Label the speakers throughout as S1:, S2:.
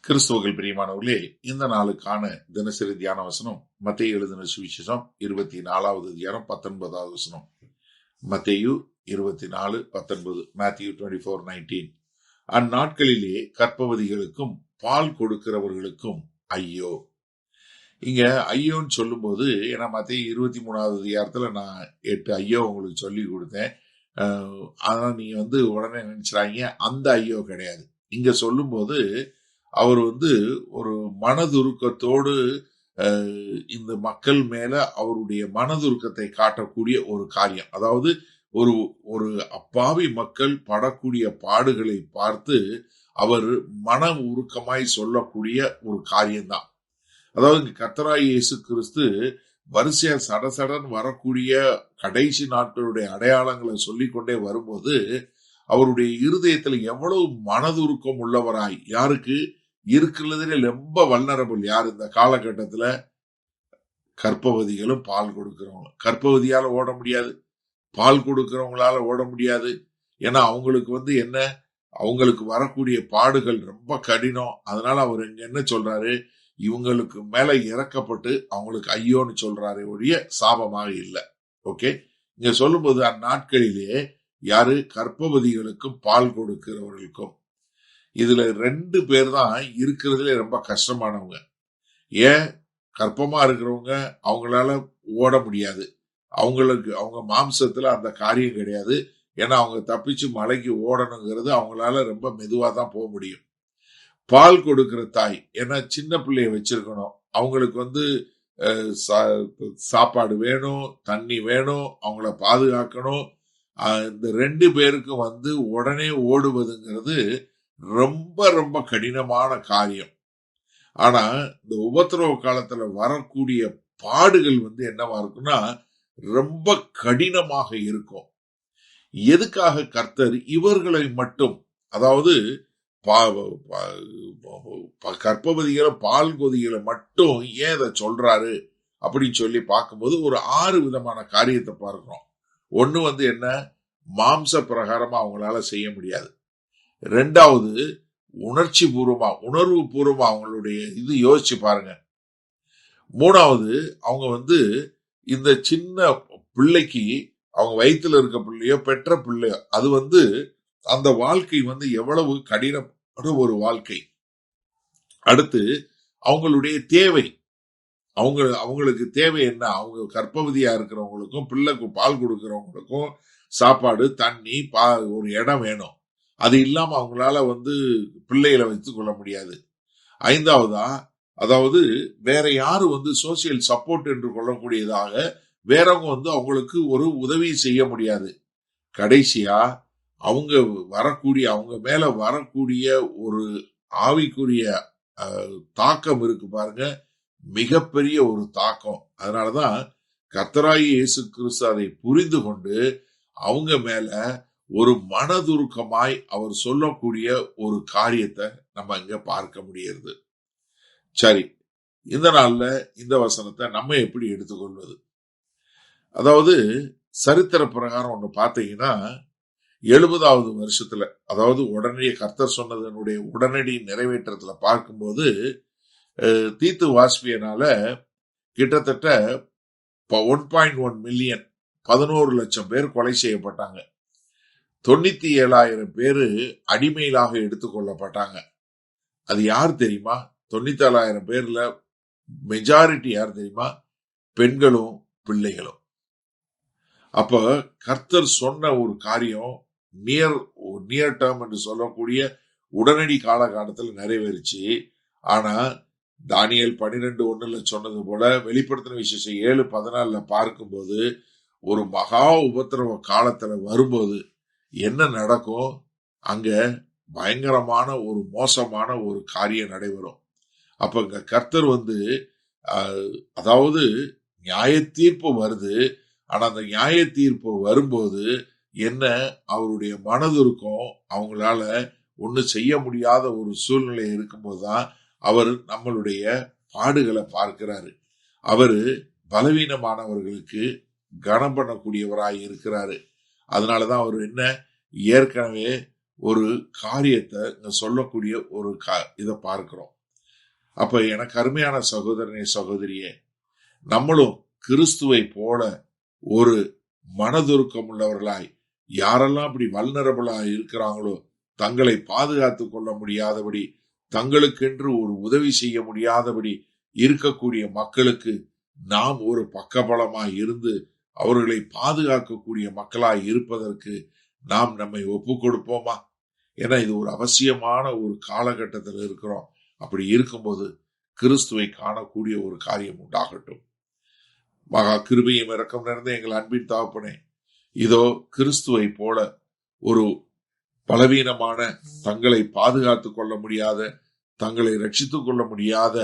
S1: கிறிஸ்துவுக்குள் பிரியமானவர்களே, இந்த நாளுக்கான தினசரி தியான வசனம் மத்தேயு எழுதின சுவிசேஷம் 24வது அதிகாரம் 19வது வசனம். மத்தேயு 24:19. Matthew 24:19. அந்நாட்களிலே கர்ப்பவதிகளுக்கும் பால் கொடுக்கிறவர்களுக்கும் ஐயோ. இங்க ஐயோன்னு சொல்லும் போது, ஏன்னா மத்தேயு 23வது அதிகாரத்துல நான் 8 ஐயோ உங்களுக்கு சொல்லி கொடுத்தேன். ஆனா நீங்க உடனே நினைச்சுறாங்க, அந்த ஐயோ கிடையாது. இங்க சொல்லும் போது அவர் ஒரு மனதுருக்கத்தோடு இந்த மக்கள் மேல அவருடைய மனதுருக்கத்தை காட்டக்கூடிய ஒரு காரியம். அதாவது ஒரு ஒரு அப்பாவி மக்கள் படக்கூடிய பாடுகளை பார்த்து அவர் மன உருக்கமாய் சொல்லக்கூடிய ஒரு காரியம்தான். அதாவது கர்த்தராகிய இயேசு கிறிஸ்து வரிசையா சடசடன் வரக்கூடிய கடைசி நாட்களுடைய அடையாளங்களை சொல்லிக்கொண்டே வரும்போது அவருடைய இருதயத்துல எவ்வளவு மனதுருக்கம் உள்ளவராய், யாருக்கு இருக்கிறதுல ரொம்ப வல்னரபிள் யார் இந்த காலகட்டத்துல? கர்ப்பவதிகளும் பால் கொடுக்கிறவங்க. கர்ப்பவதியால ஓட முடியாது, பால் கொடுக்கிறவங்களால ஓட முடியாது. ஏன்னா அவங்களுக்கு என்ன, அவங்களுக்கு வரக்கூடிய பாடுகள் ரொம்ப கடினம். அதனால அவர் இங்க என்ன சொல்றாரு, இவங்களுக்கு மேல இறக்கப்பட்டு அவங்களுக்கு ஐயோன்னு சொல்றாரு ஒழிய சாபமாக இல்லை. ஓகே, இங்க சொல்லும்போது அந்நாட்களிலே யாரு? கர்ப்பவதிகளுக்கும் பால் கொடுக்கிறவர்களுக்கும். இதுல 2 பேர் தான் இருக்கிறதுல ரொம்ப கஷ்டமானவங்க. ஏன்? கர்ப்பமா இருக்கிறவங்க அவங்களால ஓட முடியாது, அவங்க மாம்சத்துல அந்த காரியம் கிடையாது. ஏன்னா அவங்க தப்பிச்சு மலைக்கு ஓடணுங்கிறது அவங்களால ரொம்ப மெதுவா தான் போக முடியும். பால் கொடுக்கிற தாய், ஏன்னா சின்ன பிள்ளைய வச்சிருக்கணும், அவங்களுக்கு சாப்பாடு வேணும், தண்ணி வேணும், அவங்கள பாதுகாக்கணும். இந்த 2 பேருக்கும் உடனே ஓடுவதுங்கிறது ரொம்ப ரொம்ப கடினமான காரியம். ஆனா இந்த உபத்திரவ காலத்துல வரக்கூடிய பாடுகள் என்னவா இருக்குன்னா ரொம்ப கடினமாக இருக்கும். எதுக்காக கர்த்தர் இவர்களை மட்டும், அதாவது கர்ப்பவதிகளை பால் கொதிகளை மட்டும் ஏன் இதை சொல்றாரு அப்படின்னு சொல்லி பார்க்கும்போது ஒரு 6 விதமான காரியத்தை பார்க்கிறோம். ஒண்ணு என்ன, மாம்ச பிரகாரமா அவங்களால செய்ய முடியாது. 2வது உணர்ச்சி பூர்வமா, உணர்வு பூர்வமா அவங்களுடைய யோசிச்சு பாருங்க. 3வது அவங்க இந்த சின்ன பிள்ளைக்கு, அவங்க வயிற்றுல இருக்க பிள்ளையோ பெற்ற பிள்ளையோ, அது அந்த வாழ்க்கை எவ்வளவு கடினமான ஒரு வாழ்க்கை. அடுத்து அவங்களுடைய தேவை, அவங்களுக்கு தேவை என்ன? அவங்க கர்ப்பவதியா இருக்கிறவங்களுக்கும் பிள்ளைக்கு பால் கொடுக்கிறவங்களுக்கும் சாப்பாடு, தண்ணி, ஒரு இடம் வேணும். அது இல்லாம அவங்களால பிள்ளைகளை வைத்துக் கொள்ள முடியாது. 5வதா, அதாவது வேற யாரு சோசியல் சப்போர்ட் என்று கொள்ளக்கூடியதாக வேறவங்க அவங்களுக்கு ஒரு உதவி செய்ய முடியாது. கடைசியா அவங்க மேல வரக்கூடிய ஒரு ஆவிக்குரிய தாக்கம் இருக்கு பாருங்க, மிகப்பெரிய ஒரு தாக்கம். அதனாலதான் கர்த்தராகிய இயேசு கிறிஸ்து அதை புரிந்து கொண்டு அவங்க மேல ஒரு மனதுருக்கமாய் அவர் சொல்லக்கூடிய ஒரு காரியத்தை நம்ம இங்க பார்க்க முடியுது. சரி, இந்த நாள்ல இந்த வசனத்தை நம்ம எப்படி எடுத்துக்கொள்வது? அதாவது சரித்திர பிரகாரம் ஒண்ணு பார்த்தீங்கன்னா 70வது வருஷத்துல, அதாவது உடனடியே கர்த்தர் சொன்னதனுடைய உடனடி நிறைவேற்றத்துல பார்க்கும்போது தீத்து வாஸ்பியனால கிட்டத்தட்ட 1.1 மில்லியன் 11 லட்சம் பேர் கொலை செய்யப்பட்டாங்க. 97,000 பேரு அடிமையிலாக எடுத்துக்கொள்ளப்பட்டாங்க. அது யார் தெரியுமா? 97,000 பேர்ல மெஜாரிட்டி யார் தெரியுமா? பெண்களும் பிள்ளைகளும். அப்ப கர்த்தர் சொன்ன ஒரு காரியம் நியர் டேர்ம் என்று சொல்லக்கூடிய உடனடி காலகட்டத்தில் நிறைவேறிச்சு. ஆனா தானியேல் 12:1 சொன்னது போல வெளிப்படுத்தின விசேஷம் 7:14 பார்க்கும்போது ஒரு மகா உபத்திரவ காலத்துல வரும்போது என்ன நடக்கும்? அங்க பயங்கரமான ஒரு மோசமான ஒரு காரியம் நடைபெறும். அப்ப இங்க கர்த்தர் அதாவது நியாய தீர்ப்பு வருது. ஆனா அந்த நியாய தீர்ப்பு வரும்போது என்ன, அவருடைய மனதிற்கும் அவங்களால ஒண்ணு செய்ய முடியாத ஒரு சூழ்நிலை இருக்கும்போதுதான் அவர் நம்மளுடைய பாடுகளை பார்க்கிறாரு. அவரு பலவீனமானவர்களுக்கு கனம் பண்ணக்கூடியவராய் இருக்கிறாரு. அதனாலதான் அவர் என்ன, ஏற்கனவே ஒரு காரியத்தை சொல்லக்கூடிய ஒரு இதை பார்க்கிறோம். அப்ப எனக்கு அருமையான சகோதரனே, சகோதரியே, நம்மளும் கிறிஸ்துவை போல ஒரு மனதுருக்கம் உள்ளவர்களாய், யாரெல்லாம் இப்படி வல்னரபிளாய் இருக்கிறாங்களோ, தங்களை பாதுகாத்துக் கொள்ள முடியாதபடி, தங்களுக்கென்று ஒரு உதவி செய்ய முடியாதபடி இருக்கக்கூடிய மக்களுக்கு நாம் ஒரு பக்கபலமாய் இருந்து அவர்களை பாதுகாக்கக்கூடிய மக்களாய் இருப்பதற்கு நாம் நம்மை ஒப்பு கொடுப்போமா? ஏன்னா இது ஒரு அவசியமான ஒரு காலகட்டத்தில் இருக்கிறோம். அப்படி இருக்கும்போது கிறிஸ்துவை காணக்கூடிய ஒரு காரியம் உண்டாகட்டும். மகா கிருபையும் இரக்கம் நிறைந்த எங்கள் அன்பின் தகப்பனே, இதோ கிறிஸ்துவை போல ஒரு பலவீனமான, தங்களை பாதுகாத்துக் கொள்ள முடியாத, தங்களை ரட்சித்துக் கொள்ள முடியாத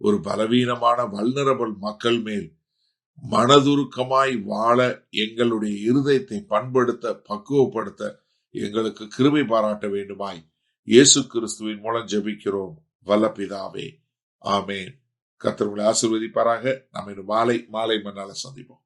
S1: ஒரு பலவீனமான வல்னரபிள் மக்கள் மேல் மனதுருக்கமாய் வாழ எங்களுடைய இருதயத்தை பண்படுத்த, பக்குவப்படுத்த எங்களுக்கு கிருபை பாராட்ட வேண்டுமாய் இயேசு கிறிஸ்துவின் மூலம் ஜெபிக்கிறோம் வல்ல பிதாவே, ஆமேன். கர்த்தர் உங்களை ஆசீர்வதிப்பாராக. நாம் இன்று மாலை மன்னால சந்திப்போம்.